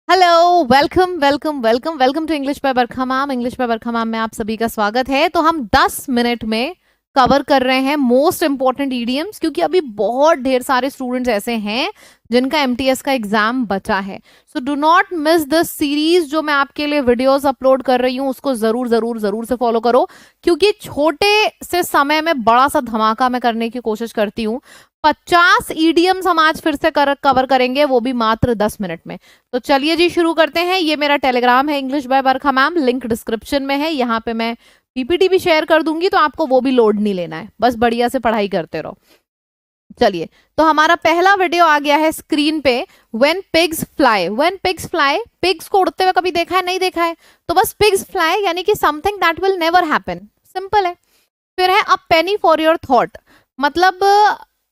Hello, welcome welcome welcome welcome to English by Barkha ma'am. English by Barkha ma'am में आप सभी का स्वागत है। तो हम 10 मिनट में कवर कर रहे हैं मोस्ट इंपॉर्टेंट ईडियम्स, क्योंकि अभी बहुत ढेर सारे स्टूडेंट्स ऐसे हैं जिनका एमटीएस का एग्जाम बचा है। So do not miss this series. जो मैं आपके लिए वीडियोस अपलोड कर रही हूँ उसको जरूर जरूर जरूर से फॉलो करो, क्योंकि छोटे से समय में बड़ा सा धमाका मैं करने की कोशिश करती हूँ। 50 ईडियम्स हम आज फिर से कवर करेंगे, वो भी मात्र 10 मिनट में। तो चलिए जी शुरू करते हैं। ये मेरा टेलीग्राम है English by Barkha ma'am, link description में है। यहाँ पे मैं पीपीटी भी शेयर कर दूंगी, तो आपको वो भी लोड नहीं लेना है, बस बढ़िया से पढ़ाई करते रहो। चलिए, तो हमारा पहला वीडियो आ गया है स्क्रीन पे। When pigs fly. When pigs fly, pigs को उड़ते हुए कभी देखा है? नहीं देखा है तो बस पिग्स फ्लाई यानी कि something that will never happen. Simple है। फिर है a penny for your thought, मतलब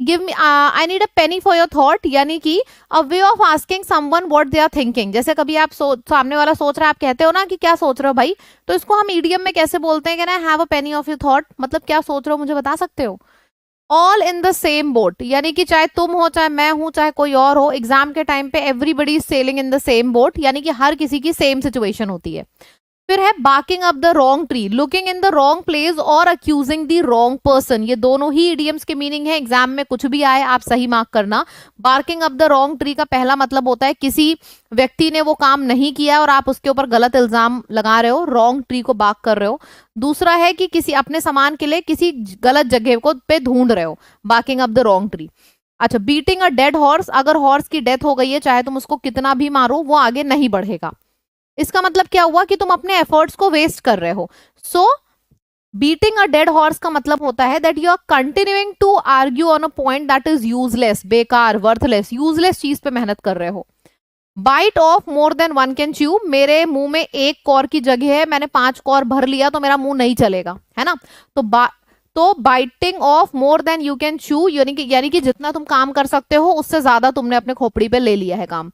give me I need a penny for your thought, यानी कि a way of asking someone what they are thinking. जैसे कभी आप सामने वाला सोच रहा है, आप कहते हो ना कि क्या सोच रहे हो भाई, तो इसको हम ईडियम में कैसे बोलते हैं? Can I have a Penney of your thought, मतलब क्या सोच रहे हो मुझे बता सकते हो? All in the same boat, यानी कि चाहे तुम हो, चाहे मैं हूं, चाहे कोई और हो, एग्जाम के टाइम पे everybody is selling in the same boat, यानी कि हर किसी की सेम सिचुएशन होती है। फिर है barking up the wrong tree, looking in the wrong place और अक्यूजिंग द रॉन्ग पर्सन। ये दोनों ही इडियम्स के मीनिंग है। एग्जाम में कुछ भी आए आप सही मार्क करना। Barking up the wrong tree का पहला मतलब होता है किसी व्यक्ति ने वो काम नहीं किया और आप उसके ऊपर गलत इल्जाम लगा रहे हो, रॉन्ग ट्री को बार्क कर रहे हो। दूसरा है कि किसी अपने सामान के लिए किसी गलत जगह को पे ढूंढ रहे हो, barking up the wrong tree. अच्छा, बीटिंग अ डेड हॉर्स, अगर हॉर्स की डेथ हो गई है, चाहे तुम उसको कितना भी मारो वो आगे नहीं बढ़ेगा। इसका मतलब क्या हुआ कि तुम अपने एफर्ट्स को वेस्ट कर रहे हो। So beating a dead horse का मतलब होता है that you are continuing to argue on a point that is useless, बेकार, वर्थलेस, यूजलेस चीज पे मेहनत कर रहे हो। Bite off more than one can chew, मेरे मुंह में एक कौर की जगह है, मैंने 5 कौर भर लिया तो मेरा मुंह नहीं चलेगा, है ना। तो biting of more then you can chew, यानी कि जितना तुम काम कर सकते हो उससे ज्यादा तुमने अपने खोपड़ी पे ले लिया है काम,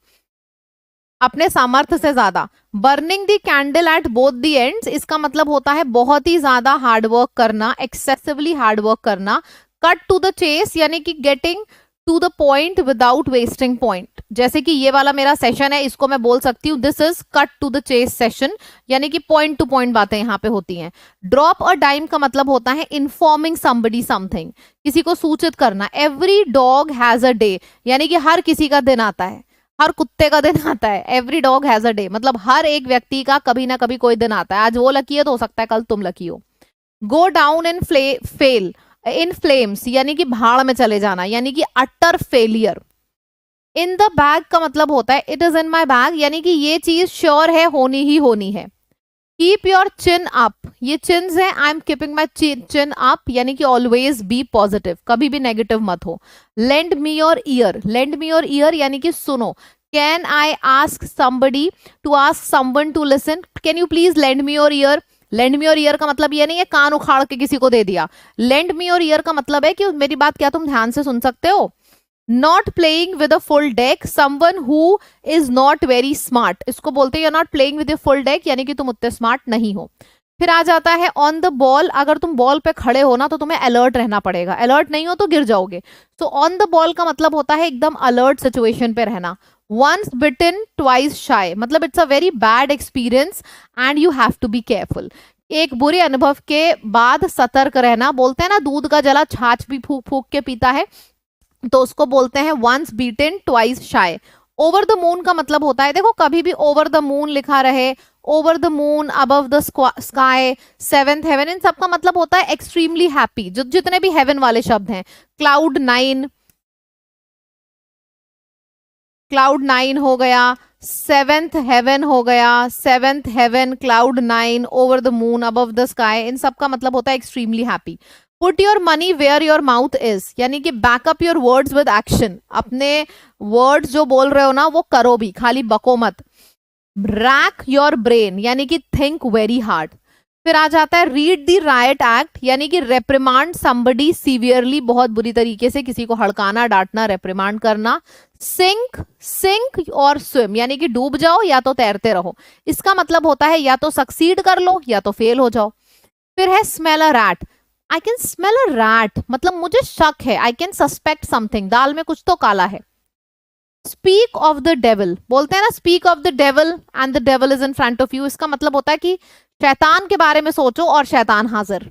अपने सामर्थ्य से ज्यादा। Burning the candle at both the ends, इसका मतलब होता है बहुत ही ज्यादा हार्डवर्क करना, एक्सेसिवली हार्डवर्क करना। कट टू द चेस, यानी कि getting to the point without wasting point. जैसे कि ये वाला मेरा सेशन है, इसको मैं बोल सकती हूँ this is cut to the chase session, यानी कि पॉइंट टू पॉइंट बातें यहाँ पे होती हैं। ड्रॉप अ डाइम का मतलब होता है इन्फॉर्मिंग समबडी समथिंग, किसी को सूचित करना। Every dog has a day, यानी कि हर किसी का दिन आता है, हर कुत्ते का दिन आता है। Every dog has a day मतलब हर एक व्यक्ति का कभी ना कभी कोई दिन आता है। आज वो लकी है तो हो सकता है कल तुम लकी हो। Go down in fail in flames, यानी कि भाड़ में चले जाना, यानी कि utter failure. In the bag का मतलब होता है it is in my bag, यानी कि ये चीज श्योर है, होनी ही होनी है। कीप योर चिन अप, ये चिन्स है, I am keeping my chin up, यानी कि ऑलवेज बी पॉजिटिव, कभी भी नेगेटिव मत हो। Lend me your ear, lend me your ear यानी कि सुनो। Can I ask somebody to ask someone to listen, can you please lend me your ear. Lend me your ear का मतलब ये नहीं है कान उखाड़ के किसी को दे दिया। लेंड मी योर ईयर का मतलब है कि मेरी बात क्या तुम ध्यान से सुन सकते हो। Not playing with a full deck, someone who is not very smart, इसको बोलते हैं you are not playing with a full deck, यानी कि तुम उतने स्मार्ट नहीं हो। फिर आ जाता है ऑन द बॉल, अगर तुम बॉल पे खड़े हो ना तो तुम्हें अलर्ट रहना पड़ेगा, अलर्ट नहीं हो तो गिर जाओगे। सो ऑन द बॉल का मतलब होता है एकदम अलर्ट सिचुएशन पे रहना। वंस बिटन ट्वाइस शाय, मतलब it's a very bad experience and you have to be careful. एक बुरे अनुभव के बाद सतर्क रहना, बोलते हैं ना दूध का जला छाछ भी फूक फूक के पीता है, तो उसको बोलते हैं once beaten twice shy. Over the moon का मतलब होता है, देखो कभी भी ओवर द मून लिखा रहे, over the moon, above the sky, seventh heaven, इन सबका मतलब होता है एक्सट्रीमली हैप्पी, जो जितने भी हेवन वाले शब्द हैं। क्लाउड नाइन, क्लाउड नाइन हो गया, सेवेंथ हेवन हो गया, seventh heaven, cloud nine, over the moon, above the sky, इन सबका मतलब होता है extremely happy. Put your money where your mouth is, यानी कि back up your words with action, अपने वर्ड्स जो बोल रहे हो ना वो करो भी, खाली बको मत। रैक योर ब्रेन, यानी कि थिंक वेरी हार्ड। फिर आ जाता है रीड द राइट एक्ट, यानी कि रेप्रिमांड समबडी सीवियरली, बहुत बुरी तरीके से किसी को हड़काना, डांटना, रेप्रिमांड करना। सिंक, सिंक और स्विम, यानी कि डूब जाओ या तो तैरते रहो, इसका मतलब होता है या तो सक्सीड कर लो या तो फेल हो जाओ। फिर है smell a rat, I can smell a rat मतलब मुझे शक है, आई कैन सस्पेक्ट समथिंग, दाल में कुछ तो काला है। स्पीक ऑफ द डेविल, बोलते हैं ना speak of the devil and the devil is in front of you. इसका मतलब होता है कि शैतान के बारे में सोचो और शैतान हाजिर।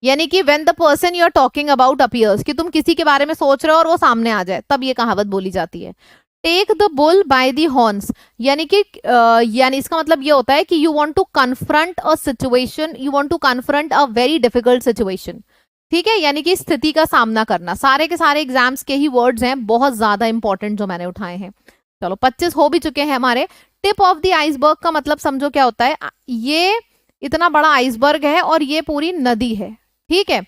यानी कि when the person you are talking about appears, कि तुम किसी के बारे में सोच रहे हो और वो सामने आ जाए, तब ये कहावत बोली जाती है। Take the bull by the horns, यानी कि यानी इसका मतलब ये होता है कि you want to confront a situation, you want to confront a very difficult situation. ठीक है, यानी कि स्थिति का सामना करना। सारे के सारे एग्जाम्स के ही वर्ड्स हैं, बहुत ज्यादा इंपॉर्टेंट जो मैंने उठाए हैं। चलो 25 हो भी चुके हैं हमारे। टिप ऑफ द आइसबर्ग का मतलब समझो क्या होता है। ये इतना बड़ा आइसबर्ग है और ये पूरी नदी है। ठीक है,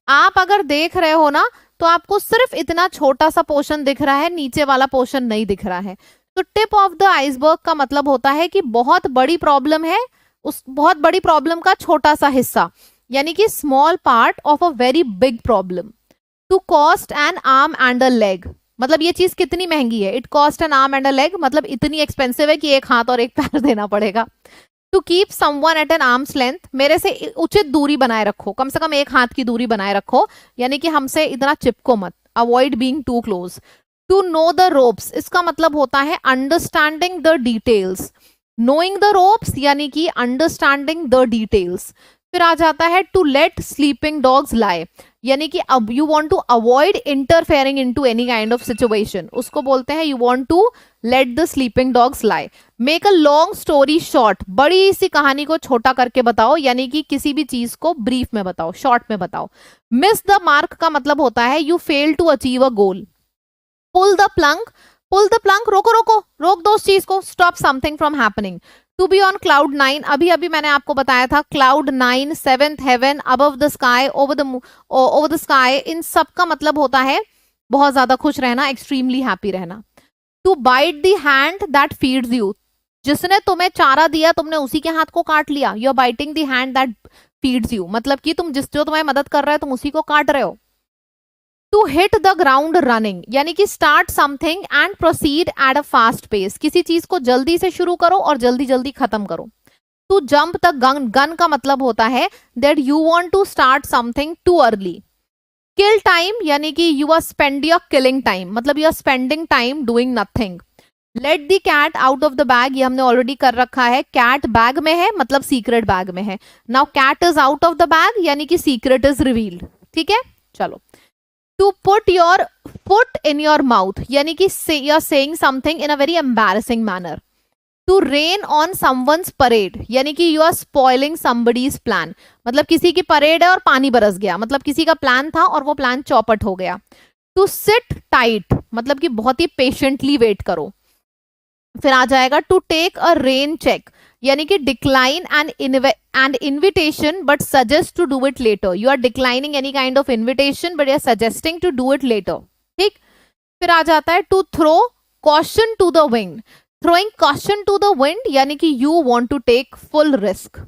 आप अगर देख रहे हो ना तो आपको सिर्फ इतना छोटा सा पोर्शन दिख रहा है, नीचे वाला पोर्शन नहीं दिख रहा है। तो टिप ऑफ द आइसबर्ग का मतलब होता है कि बहुत बड़ी प्रॉब्लम है, उस बहुत बड़ी प्रॉब्लम का छोटा सा हिस्सा, यानी कि small part of a very big problem. To cost an arm and a leg, मतलब ये चीज कितनी महंगी है। It cost an arm and a leg, मतलब इतनी एक्सपेंसिव है कि एक हाथ और एक पैर देना पड़ेगा। To keep someone at an arm's length, मेरे से उचित दूरी बनाए रखो, कम से कम एक हाथ की दूरी बनाए रखो, यानी कि हमसे इतना चिपको मत। Avoid being too close. To know the ropes, इसका मतलब होता है understanding the details. Knowing the ropes यानी कि अंडरस्टैंडिंग द डिटेल्स। फिर आ जाता है to let sleeping dogs lie, यानी कि अब you want to avoid interfering into any kind of situation, उसको बोलते हैं you want to let the sleeping dogs lie. Make a long story short, बड़ी सी कहानी को छोटा करके बताओ, यानी कि किसी भी चीज को ब्रीफ में बताओ, शॉर्ट में बताओ। मिस द मार्क का मतलब होता है you fail to achieve a goal. Pull the plank, pull the plank, रोको रोको, रोक दो उस चीज को, stop something from happening. To be on cloud 9, अभी अभी मैंने आपको बताया था cloud 9, seventh heaven, above the sky, over the sky, इन सब का मतलब होता है बहुत ज्यादा खुश रहना, एक्सट्रीमली हैप्पी रहना। To bite the hand that feeds you, जिसने तुम्हें चारा दिया तुमने उसी के हाथ को काट लिया। You are biting the hand that feeds you, मतलब कि तुम जो तुम्हें मदद कर रहा है तुम उसी को काट रहे हो। To hit the ground running, यानी कि start something and proceed at a fast pace, किसी चीज को जल्दी से शुरू करो और जल्दी जल्दी खत्म करो। To jump the gun, gun का मतलब होता है that you want to start something too early. Kill time, यानी कि you are spend your killing time, मतलब you are spending time doing nothing. Let the cat out of the bag, ये हमने already कर रखा है। कैट बैग में है मतलब सीक्रेट बैग में है। Now cat is out of the bag, यानी कि सीक्रेट इज रिवील्ड। ठीक है, चलो। To put your foot in your mouth, यानी कि you are saying something in a very embarrassing manner. To rain on someone's parade, यानी कि you are spoiling somebody's plan, मतलब किसी की परेड है और पानी बरस गया, मतलब किसी का प्लान था और वो प्लान चौपट हो गया। टू सिट टाइट, मतलब कि बहुत ही पेशेंटली वेट करो। फिर आ जाएगा to take a rain check, यानी कि decline and invitation but suggest to do it later. You are declining any kind of invitation but you are suggesting to do it later. ठीक, फिर आ जाता है to throw caution to the wind, throwing caution to the wind, यानी कि you want to take full risk.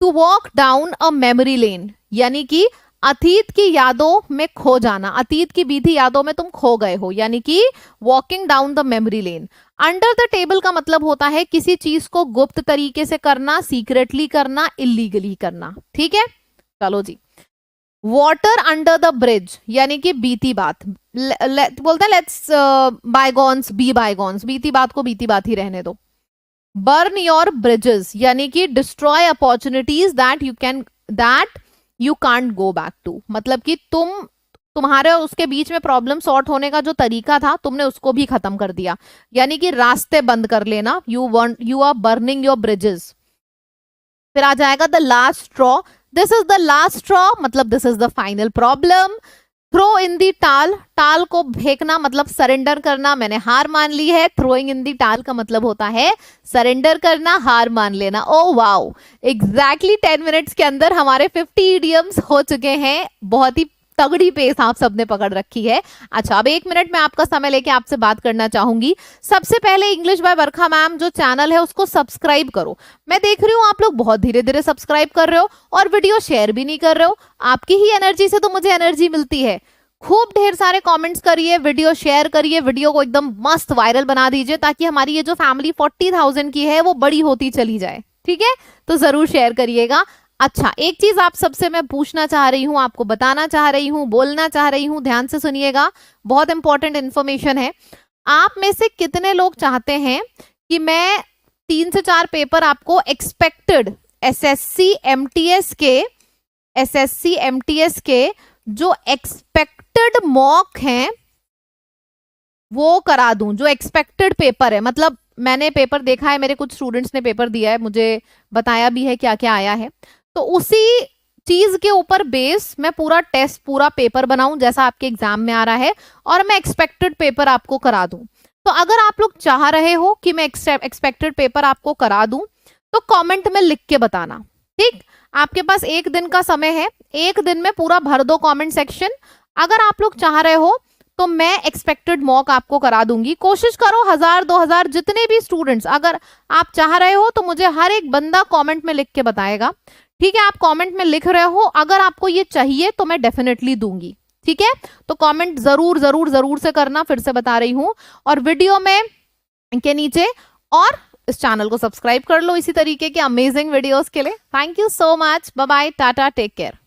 To walk down a memory lane, यानी कि अतीत की यादों में खो जाना, अतीत की बीती यादों में तुम खो गए हो, यानी कि walking down the memory lane. Under the table का मतलब होता है किसी चीज को गुप्त तरीके से करना, सीक्रेटली करना, इलीगली करना। ठीक है, चलो जी। वाटर अंडर द ब्रिज, यानी कि बीती बात, बोलता है लेट्स बायगॉन्स बी बायगॉन्स, बीती बात को बीती बात ही रहने दो। बर्न योर ब्रिजेस, यानी कि destroy opportunities that you can't go back to, मतलब कि तुम्हारे उसके बीच में प्रॉब्लम सॉर्ट होने का जो तरीका था तुमने उसको भी खत्म कर दिया, यानी कि रास्ते बंद कर लेना। You are burning your bridges. फिर आ जाएगा the last straw, this is the last straw, मतलब this is the final problem. Throw in the towel, towel को फेंकना मतलब सरेंडर करना, मैंने हार मान ली है। थ्रोइंग इन दी टाल का मतलब होता है सरेंडर करना, हार मान लेना। ओ वाओ, एग्जैक्टली 10 मिनट्स के अंदर हमारे 50 इडियम्स हो चुके हैं। बहुत ही तगड़ी पेस आप सबने पकड़ रखी है। अच्छा, अब 1 मिनट में आपका समय लेके आपसे बात करना चाहूंगी। सबसे पहले इंग्लिश बाय बरखा मैम जो चैनल है उसको सब्सक्राइब करो। मैं देख रही हूँ आप लोग बहुत धीरे धीरे सब्सक्राइब कर रहे हो और वीडियो शेयर भी नहीं कर रहे हो। आपकी ही एनर्जी से तो मुझे एनर्जी मिलती है। खूब ढेर सारे कमेंट्स करिए, वीडियो शेयर करिए, वीडियो को एकदम मस्त वायरल बना दीजिए ताकि हमारी ये जो फैमिली 40,000 की है वो बड़ी होती चली जाए। ठीक है, तो जरूर शेयर करिएगा। अच्छा, एक चीज आप सबसे मैं पूछना चाह रही हूँ, आपको बताना चाह रही हूँ, बोलना चाह रही हूँ, ध्यान से सुनिएगा, बहुत इंपॉर्टेंट इंफॉर्मेशन है। आप में से कितने लोग चाहते हैं कि मैं 3 से 4 पेपर आपको एक्सपेक्टेड एसएससी एमटीएस के जो एक्सपेक्टेड मॉक हैं वो करा दूं, जो एक्सपेक्टेड पेपर है, मतलब मैंने पेपर देखा है, मेरे कुछ स्टूडेंट्स ने पेपर दिया है, मुझे बताया भी है क्या क्या आया है, तो उसी चीज के ऊपर बेस मैं पूरा टेस्ट पूरा पेपर बनाऊं जैसा आपके एग्जाम में आ रहा है, और मैं एक्सपेक्टेड पेपर आपको करा दूं। तो अगर आप लोग चाह रहे हो कि मैं एक्सपेक्टेड पेपर आपको करा दूं तो कमेंट में लिख के बताना, ठीक। आपके पास 1 दिन का समय है, 1 दिन में पूरा भर दो कमेंट सेक्शन। अगर आप लोग चाह रहे हो तो मैं एक्सपेक्टेड मॉक आपको करा दूंगी। कोशिश करो 1000-2000 जितने भी स्टूडेंट्स अगर आप चाह रहे हो तो मुझे हर एक बंदा कमेंट में लिख के बताएगा, ठीक है। आप कमेंट में लिख रहे हो, अगर आपको ये चाहिए तो मैं डेफिनेटली दूंगी, ठीक है। तो कमेंट जरूर जरूर जरूर से करना, फिर से बता रही हूं, और वीडियो में के नीचे और इस चैनल को सब्सक्राइब कर लो इसी तरीके के अमेजिंग वीडियोस के लिए। Thank you so much, bye bye, tata, take care.